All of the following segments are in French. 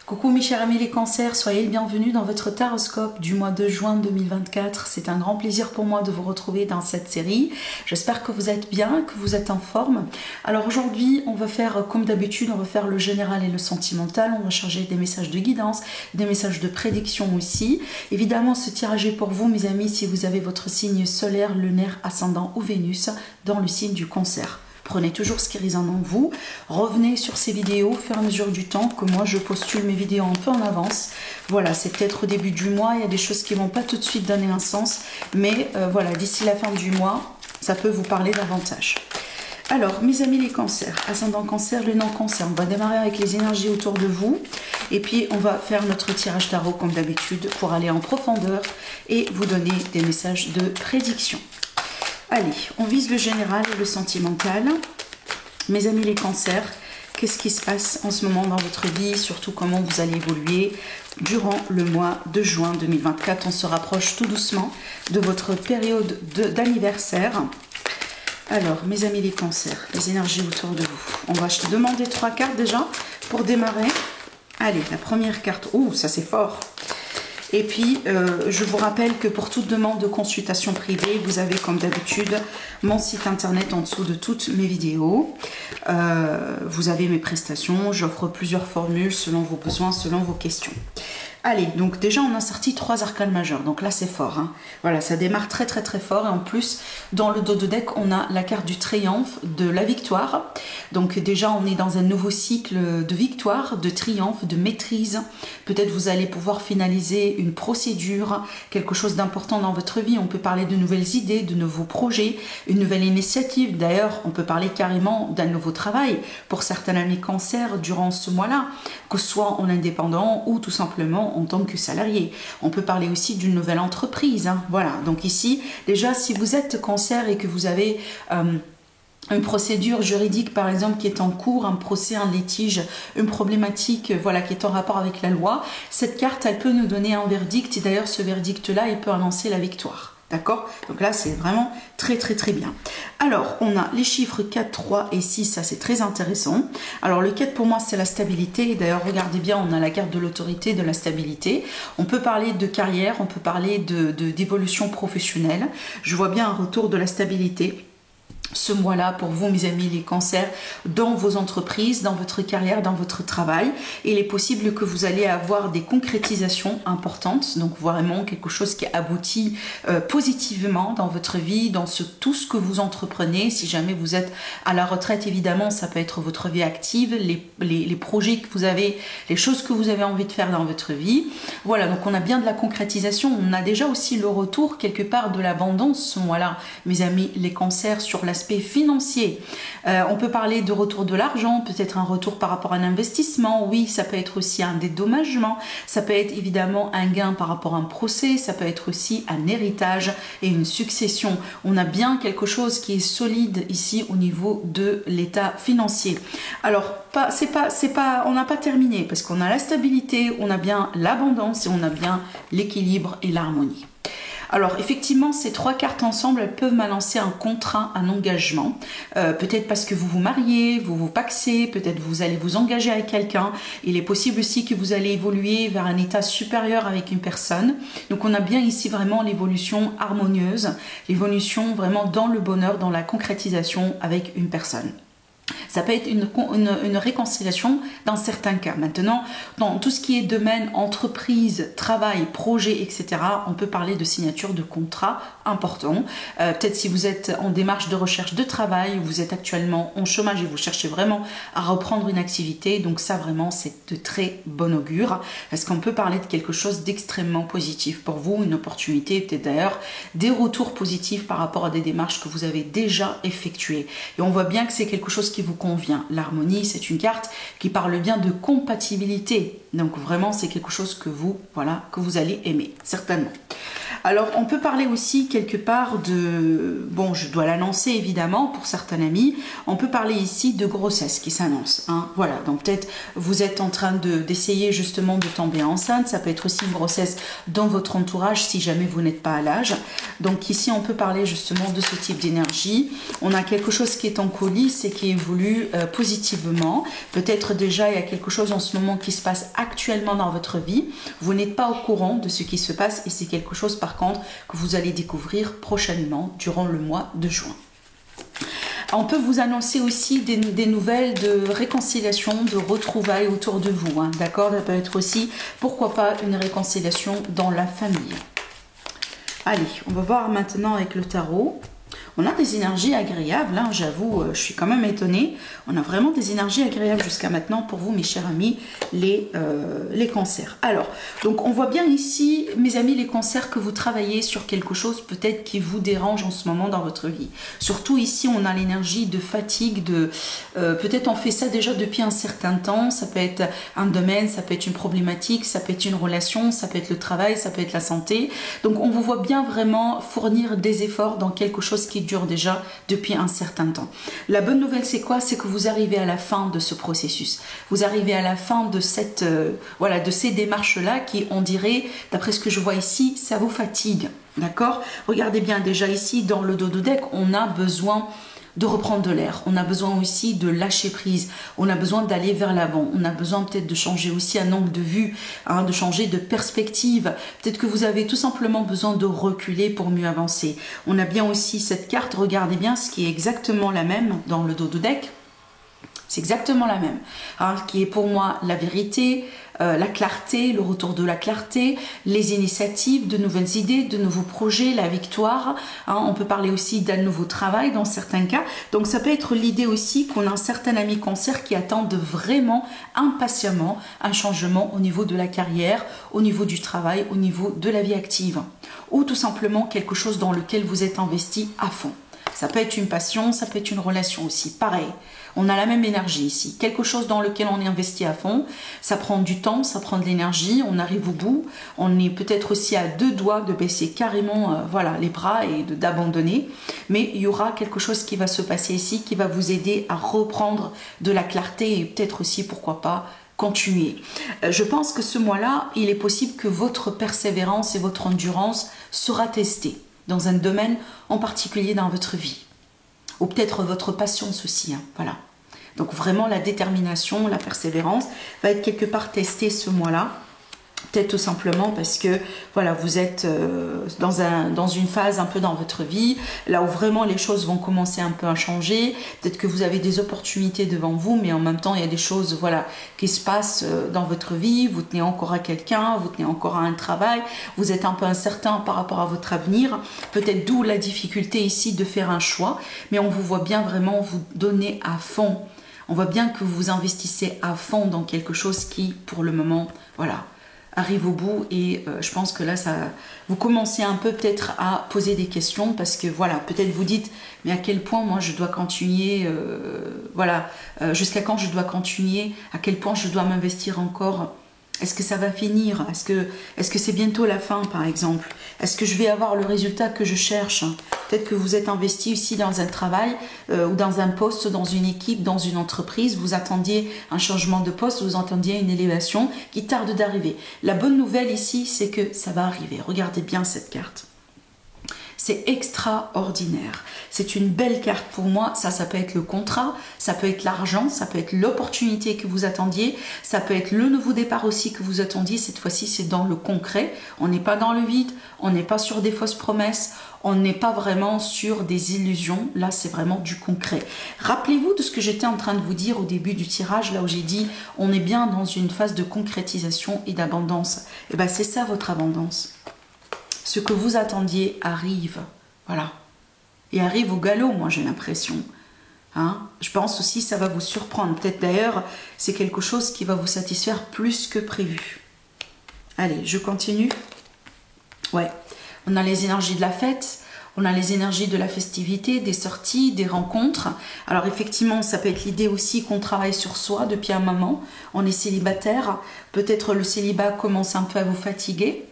Coucou mes chers amis les cancers, soyez les bienvenus dans votre taroscope du mois de juin 2024. C'est un grand plaisir pour moi de vous retrouver dans cette série. J'espère que vous êtes bien, que vous êtes en forme. Alors aujourd'hui, on va faire comme d'habitude, on va faire le général et le sentimental. On va charger des messages de guidance, des messages de prédiction aussi. Évidemment, ce tirage est pour vous mes amis si vous avez votre signe solaire, lunaire, ascendant ou Vénus dans le signe du cancer. Prenez toujours ce qui résonne en vous, revenez sur ces vidéos au fur et à mesure du temps, que moi je postule mes vidéos un peu en avance. Voilà, c'est peut-être au début du mois, il y a des choses qui ne vont pas tout de suite donner un sens, mais voilà, d'ici la fin du mois, ça peut vous parler davantage. Alors, mes amis les cancers, ascendant cancer, lunaire cancer, on va démarrer avec les énergies autour de vous, et puis on va faire notre tirage tarot comme d'habitude pour aller en profondeur et vous donner des messages de prédiction. Allez, on vise le général et le sentimental. Mes amis les cancers, qu'est-ce qui se passe en ce moment dans votre vie, surtout comment vous allez évoluer durant le mois de juin 2024. On se rapproche tout doucement de votre période d'anniversaire. Alors, mes amis les cancers, les énergies autour de vous. On va demander 3 cartes déjà pour démarrer. Allez, la première carte. Ouh, ça c'est fort. Et puis, je vous rappelle que pour toute demande de consultation privée, vous avez comme d'habitude mon site internet en dessous de toutes mes vidéos. Vous avez mes prestations, j'offre plusieurs formules selon vos besoins, selon vos questions. Allez, donc déjà on a sorti 3 arcanes majeures, donc là c'est fort. Hein. Voilà, ça démarre très fort et en plus dans le dos de deck on a la carte du triomphe, de la victoire. Donc déjà on est dans un nouveau cycle de victoire, de triomphe, de maîtrise. Peut-être vous allez pouvoir finaliser une procédure, quelque chose d'important dans votre vie. On peut parler de nouvelles idées, de nouveaux projets, une nouvelle initiative. D'ailleurs on peut parler carrément d'un nouveau travail pour certains amis cancer durant ce mois-là, que ce soit en indépendant ou tout simplement en tant que salarié. On peut parler aussi d'une nouvelle entreprise. Hein. Voilà, donc ici, déjà, si vous êtes cancer et que vous avez une procédure juridique, par exemple, qui est en cours, un procès, un litige, une problématique voilà, qui est en rapport avec la loi, cette carte, elle peut nous donner un verdict. Et d'ailleurs, ce verdict-là, il peut annoncer la victoire. D'accord? Donc là, c'est vraiment très bien. Alors, on a les chiffres 4, 3 et 6, ça c'est très intéressant. Alors, le 4 pour moi, c'est la stabilité. Et d'ailleurs, regardez bien, on a la carte de l'autorité, de la stabilité. On peut parler de carrière, on peut parler d'évolution professionnelle. Je vois bien un retour de la stabilité ce mois-là pour vous mes amis les cancers dans vos entreprises, dans votre carrière, dans votre travail. Et il est possible que vous allez avoir des concrétisations importantes, donc vraiment quelque chose qui aboutit positivement dans votre vie, dans tout ce que vous entreprenez. Si jamais vous êtes à la retraite, évidemment, ça peut être votre vie active, les projets que vous avez, les choses que vous avez envie de faire dans votre vie. Voilà, donc on a bien de la concrétisation. On a déjà aussi le retour quelque part de l'abondance ce mois-là, mes amis les cancers, sur l'aspect financier. On peut parler de retour de l'argent, peut-être un retour par rapport à un investissement. Oui, ça peut être aussi un dédommagement, ça peut être évidemment un gain par rapport à un procès, ça peut être aussi un héritage et une succession. On a bien quelque chose qui est solide ici au niveau de l'état financier. Alors, on n'a pas terminé parce qu'on a la stabilité, on a bien l'abondance et on a bien l'équilibre et l'harmonie. Alors effectivement, ces 3 cartes ensemble, elles peuvent m'annoncer un contrat, un engagement. Peut-être parce que vous vous mariez, vous vous pacsez, peut-être vous allez vous engager avec quelqu'un. Il est possible aussi que vous allez évoluer vers un état supérieur avec une personne. Donc on a bien ici vraiment l'évolution harmonieuse, l'évolution vraiment dans le bonheur, dans la concrétisation avec une personne. Ça peut être une réconciliation dans certains cas. Maintenant, dans tout ce qui est domaine, entreprise, travail, projet, etc., on peut parler de signature de contrats importants. Peut-être si vous êtes en démarche de recherche de travail, vous êtes actuellement en chômage et vous cherchez vraiment à reprendre une activité. Donc ça, vraiment, c'est de très bon augure. Parce qu'on peut parler de quelque chose d'extrêmement positif pour vous, une opportunité, peut-être d'ailleurs des retours positifs par rapport à des démarches que vous avez déjà effectuées. Et on voit bien que c'est quelque chose qui vous convient. L'harmonie, c'est une carte qui parle bien de compatibilité. Donc vraiment, c'est quelque chose que vous allez aimer, certainement. Alors, on peut parler aussi quelque part de... Bon, je dois l'annoncer évidemment pour certains amis. On peut parler ici de grossesse qui s'annonce. Hein. Voilà, donc peut-être vous êtes en train d'essayer justement de tomber enceinte. Ça peut être aussi une grossesse dans votre entourage si jamais vous n'êtes pas à l'âge. Donc ici, on peut parler justement de ce type d'énergie. On a quelque chose qui est en coulisses et qui évolue positivement. Peut-être déjà, il y a quelque chose en ce moment qui se passe actuellement dans votre vie. Vous n'êtes pas au courant de ce qui se passe et c'est quelque chose par contre que vous allez découvrir prochainement durant le mois de juin. On peut vous annoncer aussi des nouvelles de réconciliation, de retrouvailles autour de vous. Hein, d'accord, ça peut être aussi, pourquoi pas, une réconciliation dans la famille. Allez, on va voir maintenant avec le tarot. On a des énergies agréables, hein, j'avoue, je suis quand même étonnée. On a vraiment des énergies agréables jusqu'à maintenant pour vous, mes chers amis, les cancers. Alors, donc on voit bien ici, mes amis, les cancers, que vous travaillez sur quelque chose peut-être qui vous dérange en ce moment dans votre vie. Surtout ici, on a l'énergie de fatigue, peut-être on fait ça déjà depuis un certain temps. Ça peut être un domaine, ça peut être une problématique, ça peut être une relation, ça peut être le travail, ça peut être la santé. Donc on vous voit bien vraiment fournir des efforts dans quelque chose qui dure déjà depuis un certain temps. La bonne nouvelle, c'est quoi? C'est que vous arrivez à la fin de ce processus. Vous arrivez à la fin de voilà, de ces démarches-là qui, on dirait, d'après ce que je vois ici, ça vous fatigue. D'accord? Regardez bien, déjà ici, dans le dos du deck, on a besoin de reprendre de l'air. On a besoin aussi de lâcher prise. On a besoin d'aller vers l'avant. On a besoin peut-être de changer aussi un angle de vue, hein, de changer de perspective. Peut-être que vous avez tout simplement besoin de reculer pour mieux avancer. On a bien aussi cette carte, regardez bien, ce qui est exactement la même dans le dos du deck. C'est exactement la même, hein, qui est pour moi la vérité, la clarté, le retour de la clarté, les initiatives, de nouvelles idées, de nouveaux projets, la victoire. Hein, on peut parler aussi d'un nouveau travail dans certains cas. Donc ça peut être l'idée aussi qu'on a un certain ami cancer qui attend vraiment impatiemment un changement au niveau de la carrière, au niveau du travail, au niveau de la vie active. Ou tout simplement quelque chose dans lequel vous êtes investi à fond. Ça peut être une passion, ça peut être une relation aussi. Pareil, on a la même énergie ici. Quelque chose dans lequel on est investi à fond. Ça prend du temps, ça prend de l'énergie. On arrive au bout. On est peut-être aussi à deux doigts de baisser carrément voilà, les bras et d'abandonner. Mais il y aura quelque chose qui va se passer ici qui va vous aider à reprendre de la clarté et peut-être aussi, pourquoi pas, continuer. Je pense que ce mois-là, il est possible que votre persévérance et votre endurance sera testée dans un domaine en particulier dans votre vie. Ou peut-être votre patience aussi. Hein, voilà. Donc vraiment la détermination, la persévérance va être quelque part testée ce mois-là. Peut-être tout simplement parce que voilà, vous êtes dans une phase un peu dans votre vie, là où vraiment les choses vont commencer un peu à changer. Peut-être que vous avez des opportunités devant vous, mais en même temps, il y a des choses voilà, qui se passent dans votre vie. Vous tenez encore à quelqu'un, vous tenez encore à un travail, vous êtes un peu incertain par rapport à votre avenir. Peut-être d'où la difficulté ici de faire un choix, mais on vous voit bien vraiment vous donner à fond. On voit bien que vous vous investissez à fond dans quelque chose qui, pour le moment, voilà, arrive au bout et je pense que là, vous commencez un peu peut-être à poser des questions parce que voilà, peut-être vous dites mais à quel point moi je dois continuer, voilà, jusqu'à quand je dois continuer, à quel point je dois m'investir encore. Est-ce que ça va finir? Est-ce que c'est bientôt la fin, par exemple? Est-ce que je vais avoir le résultat que je cherche? Peut-être que vous êtes investi ici dans un travail ou dans un poste, dans une équipe, dans une entreprise. Vous attendiez un changement de poste, vous attendiez une élévation qui tarde d'arriver. La bonne nouvelle ici, c'est que ça va arriver. Regardez bien cette carte. C'est extraordinaire. C'est une belle carte pour moi. Ça peut être le contrat, ça peut être l'argent, ça peut être l'opportunité que vous attendiez, ça peut être le nouveau départ aussi que vous attendiez. Cette fois-ci, c'est dans le concret. On n'est pas dans le vide, on n'est pas sur des fausses promesses, on n'est pas vraiment sur des illusions. Là, c'est vraiment du concret. Rappelez-vous de ce que j'étais en train de vous dire au début du tirage, là où j'ai dit on est bien dans une phase de concrétisation et d'abondance. Et bien, c'est ça votre abondance. Ce que vous attendiez arrive, voilà. Et arrive au galop, moi j'ai l'impression. Hein? Je pense aussi que ça va vous surprendre. Peut-être d'ailleurs, c'est quelque chose qui va vous satisfaire plus que prévu. Allez, je continue. Ouais, on a les énergies de la fête, on a les énergies de la festivité, des sorties, des rencontres. Alors effectivement, ça peut être l'idée aussi qu'on travaille sur soi depuis un moment. On est célibataire, peut-être le célibat commence un peu à vous fatiguer.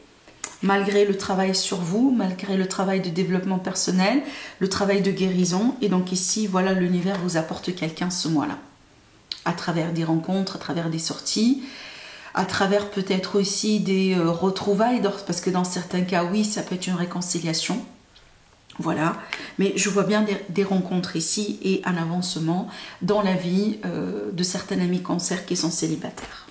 malgré le travail sur vous, malgré le travail de développement personnel, le travail de guérison. Et donc ici, voilà, l'univers vous apporte quelqu'un ce mois-là. À travers des rencontres, à travers des sorties, à travers peut-être aussi des retrouvailles, parce que dans certains cas, oui, ça peut être une réconciliation. Voilà, mais je vois bien des rencontres ici et un avancement dans la vie de certains amis cancer qui sont célibataires.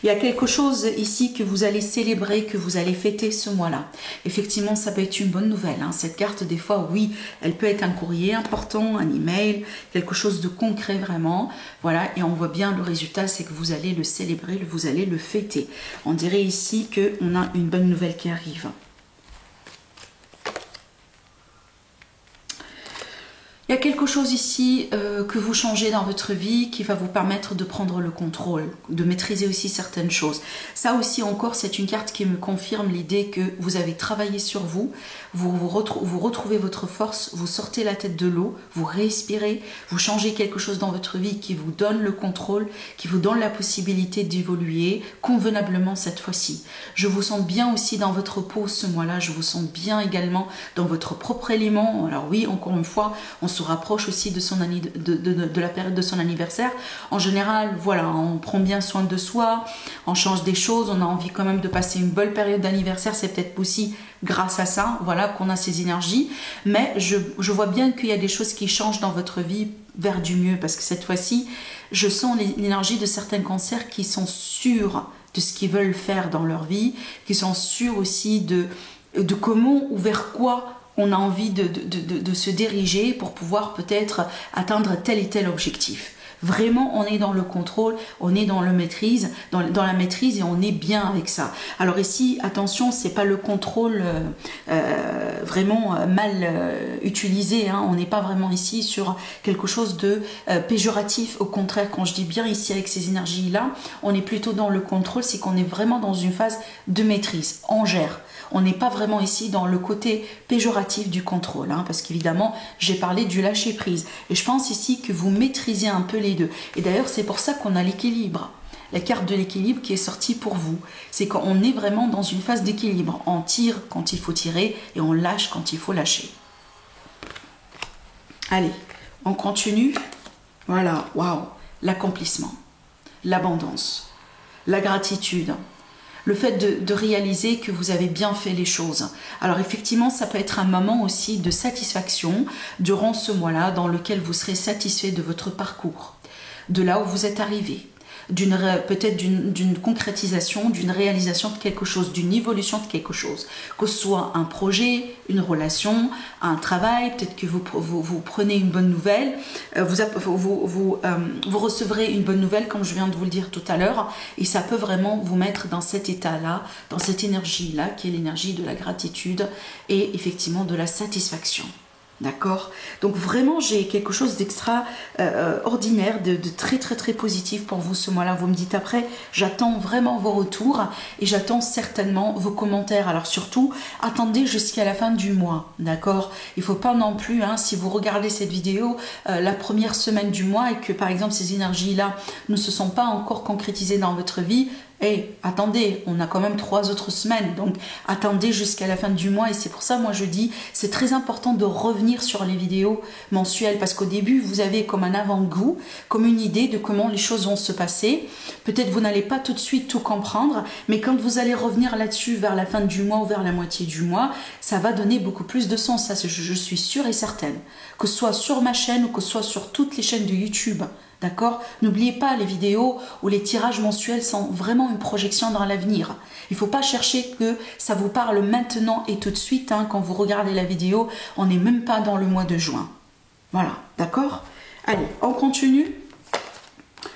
Il y a quelque chose ici que vous allez célébrer, que vous allez fêter ce mois-là. Effectivement, ça peut être une bonne nouvelle. Hein. Cette carte, des fois, oui, elle peut être un courrier important, un email, quelque chose de concret vraiment. Voilà, et on voit bien le résultat, c'est que vous allez le célébrer, vous allez le fêter. On dirait ici qu'on a une bonne nouvelle qui arrive. Il y a quelque chose ici que vous changez dans votre vie qui va vous permettre de prendre le contrôle, de maîtriser aussi certaines choses. Ça aussi encore, c'est une carte qui me confirme l'idée que vous avez travaillé sur vous, vous retrouvez votre force, vous sortez la tête de l'eau, vous respirez, vous changez quelque chose dans votre vie qui vous donne le contrôle, qui vous donne la possibilité d'évoluer convenablement cette fois-ci. Je vous sens bien aussi dans votre peau ce mois-là, je vous sens bien également dans votre propre élément. Alors oui, encore une fois, on se rapproche aussi de la période de son anniversaire. En général, voilà, on prend bien soin de soi, on change des choses, on a envie quand même de passer une belle période d'anniversaire, c'est peut-être aussi grâce à ça, voilà, qu'on a ces énergies. Mais je vois bien qu'il y a des choses qui changent dans votre vie vers du mieux, parce que cette fois-ci, je sens l'énergie de certains cancers qui sont sûrs de ce qu'ils veulent faire dans leur vie, qui sont sûrs aussi de comment ou vers quoi on a envie de se diriger pour pouvoir peut-être atteindre tel et tel objectif. Vraiment, on est dans le contrôle, on est dans la maîtrise et on est bien avec ça. Alors ici, attention, c'est pas le contrôle vraiment mal utilisé. Hein. On n'est pas vraiment ici sur quelque chose de péjoratif. Au contraire, quand je dis bien ici avec ces énergies-là, on est plutôt dans le contrôle, c'est qu'on est vraiment dans une phase de maîtrise. On gère. On n'est pas vraiment ici dans le côté péjoratif du contrôle, hein, parce qu'évidemment, j'ai parlé du lâcher-prise. Et je pense ici que vous maîtrisez un peu les deux. Et d'ailleurs, c'est pour ça qu'on a l'équilibre. La carte de l'équilibre qui est sortie pour vous. C'est qu'on est vraiment dans une phase d'équilibre. On tire quand il faut tirer et on lâche quand il faut lâcher. Allez, on continue. Voilà, waouh, l'accomplissement, l'abondance, la gratitude. Le fait de réaliser que vous avez bien fait les choses. Alors effectivement, ça peut être un moment aussi de satisfaction durant ce mois-là dans lequel vous serez satisfait de votre parcours, de là où vous êtes arrivé, peut-être d'une concrétisation, d'une réalisation de quelque chose, d'une évolution de quelque chose, que ce soit un projet, une relation, un travail, peut-être que vous prenez une bonne nouvelle, vous recevrez une bonne nouvelle comme je viens de vous le dire tout à l'heure, et ça peut vraiment vous mettre dans cet état-là, dans cette énergie-là, qui est l'énergie de la gratitude et effectivement de la satisfaction. D'accord? Donc vraiment, j'ai quelque chose d'extraordinaire, de très très très positif pour vous ce mois-là. Vous me dites après, j'attends vraiment vos retours et j'attends certainement vos commentaires. Alors surtout, attendez jusqu'à la fin du mois, d'accord? Il ne faut pas non plus, hein, si vous regardez cette vidéo la première semaine du mois et que par exemple ces énergies-là ne se sont pas encore concrétisées dans votre vie, attendez, on a quand même 3 autres semaines, donc attendez jusqu'à la fin du mois. Et c'est pour ça, moi je dis, c'est très important de revenir sur les vidéos mensuelles, parce qu'au début, vous avez comme un avant-goût, comme une idée de comment les choses vont se passer. Peut-être vous n'allez pas tout de suite tout comprendre, mais quand vous allez revenir là-dessus vers la fin du mois ou vers la moitié du mois, ça va donner beaucoup plus de sens. Ça, je suis sûre et certaine, que ce soit sur ma chaîne ou que ce soit sur toutes les chaînes de YouTube. D'accord? N'oubliez pas, les vidéos ou les tirages mensuels sont vraiment une projection dans l'avenir. Il ne faut pas chercher que ça vous parle maintenant et tout de suite. Hein, quand vous regardez la vidéo, on n'est même pas dans le mois de juin. Voilà, d'accord? Allez, on continue.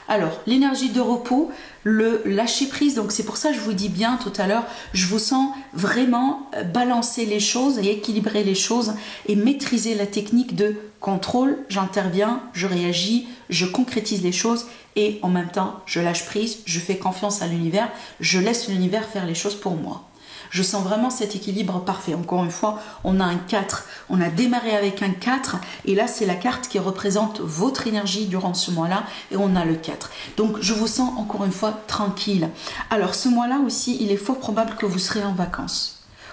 Alors, l'énergie de repos, le lâcher prise, donc c'est pour ça que je vous dis bien tout à l'heure, je vous sens vraiment balancer les choses et équilibrer les choses et maîtriser la technique de contrôle, j'interviens, je réagis, je concrétise les choses et en même temps, je lâche prise, je fais confiance à l'univers, je laisse l'univers faire les choses pour moi. Je sens vraiment cet équilibre parfait. Encore une fois, on a un 4. On a démarré avec un 4 et là, c'est la carte qui représente votre énergie durant ce mois-là et on a le 4. Donc, je vous sens encore une fois tranquille. Alors, ce mois-là aussi, il est fort probable que vous serez en vacances.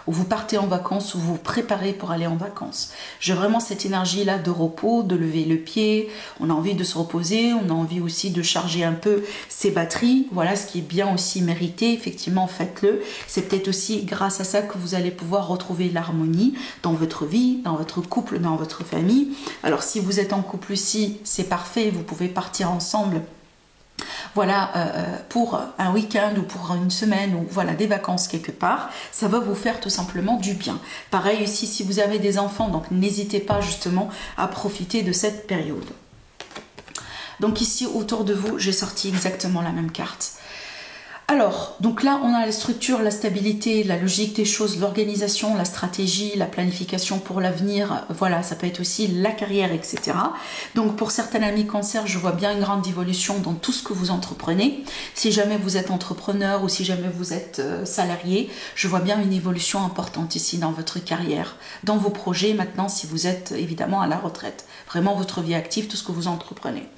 Ou vous partez en vacances, ou vous vous préparez pour aller en vacances. J'ai vraiment cette énergie-là de repos, de lever le pied, on a envie de se reposer, on a envie aussi de charger un peu ses batteries, voilà ce qui est bien aussi mérité, effectivement faites-le. C'est peut-être aussi grâce à ça que vous allez pouvoir retrouver l'harmonie dans votre vie, dans votre couple, dans votre famille. Alors si vous êtes en couple aussi, c'est parfait, vous pouvez partir ensemble. Voilà, pour un week-end ou pour une semaine ou voilà des vacances quelque part, ça va vous faire tout simplement du bien. Pareil ici si vous avez des enfants, donc n'hésitez pas justement à profiter de cette période. Donc ici autour de vous, j'ai sorti exactement la même carte. Alors, donc là, on a la structure, la stabilité, la logique des choses, l'organisation, la stratégie, la planification pour l'avenir. Voilà, ça peut être aussi la carrière, etc. Donc, pour certains amis cancer, je vois bien une grande évolution dans tout ce que vous entreprenez. Si jamais vous êtes entrepreneur ou si jamais vous êtes salarié, je vois bien une évolution importante ici dans votre carrière, dans vos projets maintenant, si vous êtes évidemment à la retraite. Vraiment, votre vie active, tout ce que vous entreprenez.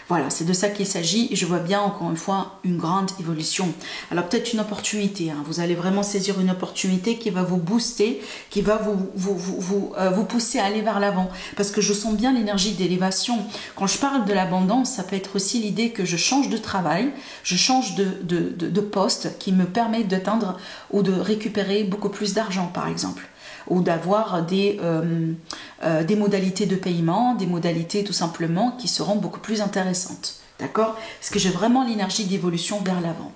Voilà, c'est de ça qu'il s'agit et je vois bien encore une fois une grande évolution. Alors peut-être une opportunité, hein. Vous allez vraiment saisir une opportunité qui va vous booster, qui va vous pousser à aller vers l'avant. Parce que je sens bien l'énergie d'élévation. Quand je parle de l'abondance, ça peut être aussi l'idée que je change de travail, je change de poste qui me permet d'atteindre ou de récupérer beaucoup plus d'argent par exemple. Ou d'avoir des modalités de paiement, des modalités tout simplement qui seront beaucoup plus intéressantes. D'accord? Parce que j'ai vraiment l'énergie d'évolution vers l'avant.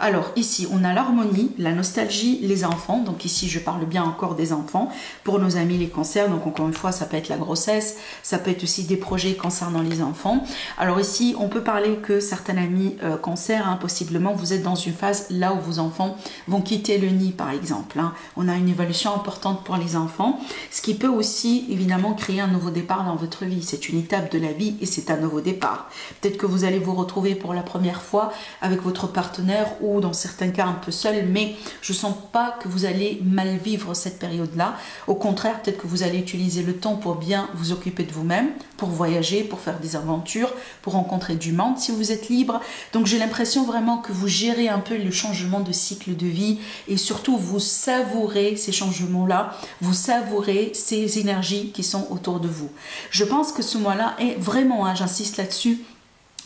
Alors ici, on a l'harmonie, la nostalgie, les enfants. Donc ici, je parle bien encore des enfants pour nos amis les cancers. Donc encore une fois, ça peut être la grossesse, ça peut être aussi des projets concernant les enfants. Alors ici, on peut parler que certains amis cancers, hein, possiblement, vous êtes dans une phase là où vos enfants vont quitter le nid, par exemple. Hein. On a une évolution importante pour les enfants, ce qui peut aussi, évidemment, créer un nouveau départ dans votre vie. C'est une étape de la vie et c'est un nouveau départ. Peut-être que vous allez vous retrouver pour la première fois avec votre partenaire ou dans certains cas un peu seul, mais je sens pas que vous allez mal vivre cette période-là. Au contraire, peut-être que vous allez utiliser le temps pour bien vous occuper de vous-même, pour voyager, pour faire des aventures, pour rencontrer du monde si vous êtes libre. Donc j'ai l'impression vraiment que vous gérez un peu le changement de cycle de vie et surtout vous savourez ces changements-là, vous savourez ces énergies qui sont autour de vous. Je pense que ce mois-là est vraiment, hein, j'insiste là-dessus,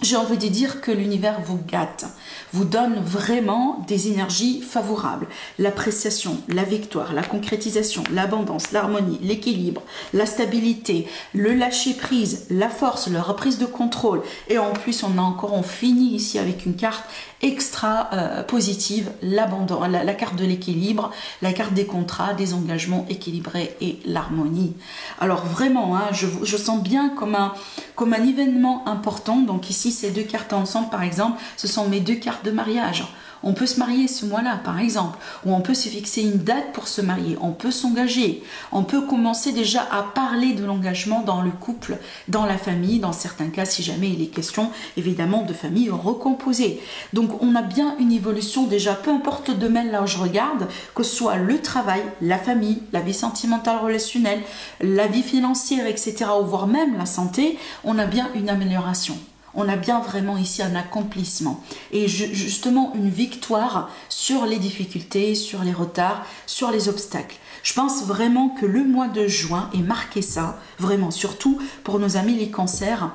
j'ai envie de dire que l'univers vous gâte, vous donne vraiment des énergies favorables. L'appréciation, la victoire, la concrétisation, l'abondance, l'harmonie, l'équilibre, la stabilité, le lâcher-prise, la force, la reprise de contrôle. Et en plus, on finit ici avec une carte extra positive, l'abondance, la carte de l'équilibre, la carte des contrats, des engagements équilibrés et l'harmonie. Alors vraiment, hein, je sens bien comme un événement important. Donc ici, ces deux cartes ensemble, par exemple, ce sont mes deux cartes de mariage. On peut se marier ce mois-là, par exemple, ou on peut se fixer une date pour se marier, on peut s'engager, on peut commencer déjà à parler de l'engagement dans le couple, dans la famille, dans certains cas, si jamais il est question, évidemment, de famille recomposée. Donc, on a bien une évolution déjà, peu importe le domaine là où je regarde, que ce soit le travail, la famille, la vie sentimentale relationnelle, la vie financière, etc., ou voire même la santé, on a bien une amélioration. On a bien vraiment ici un accomplissement et justement une victoire sur les difficultés, sur les retards, sur les obstacles. Je pense vraiment que le mois de juin est marqué ça, vraiment, surtout pour nos amis les cancers,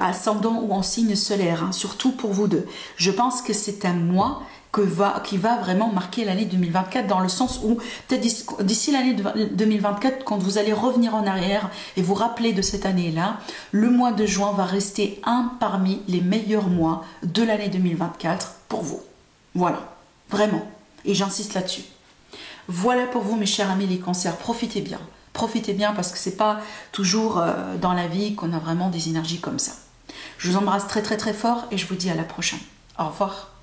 ascendant ou en signe solaire, hein, surtout pour vous deux. Je pense que c'est un mois qui va vraiment marquer l'année 2024 dans le sens où peut-être d'ici l'année 2024, quand vous allez revenir en arrière et vous rappeler de cette année-là, le mois de juin va rester un parmi les meilleurs mois de l'année 2024 pour vous. Voilà, vraiment. Et j'insiste là-dessus. Voilà pour vous mes chers amis les cancers, profitez bien. Profitez bien parce que c'est pas toujours dans la vie qu'on a vraiment des énergies comme ça. Je vous embrasse très très très fort et je vous dis à la prochaine. Au revoir.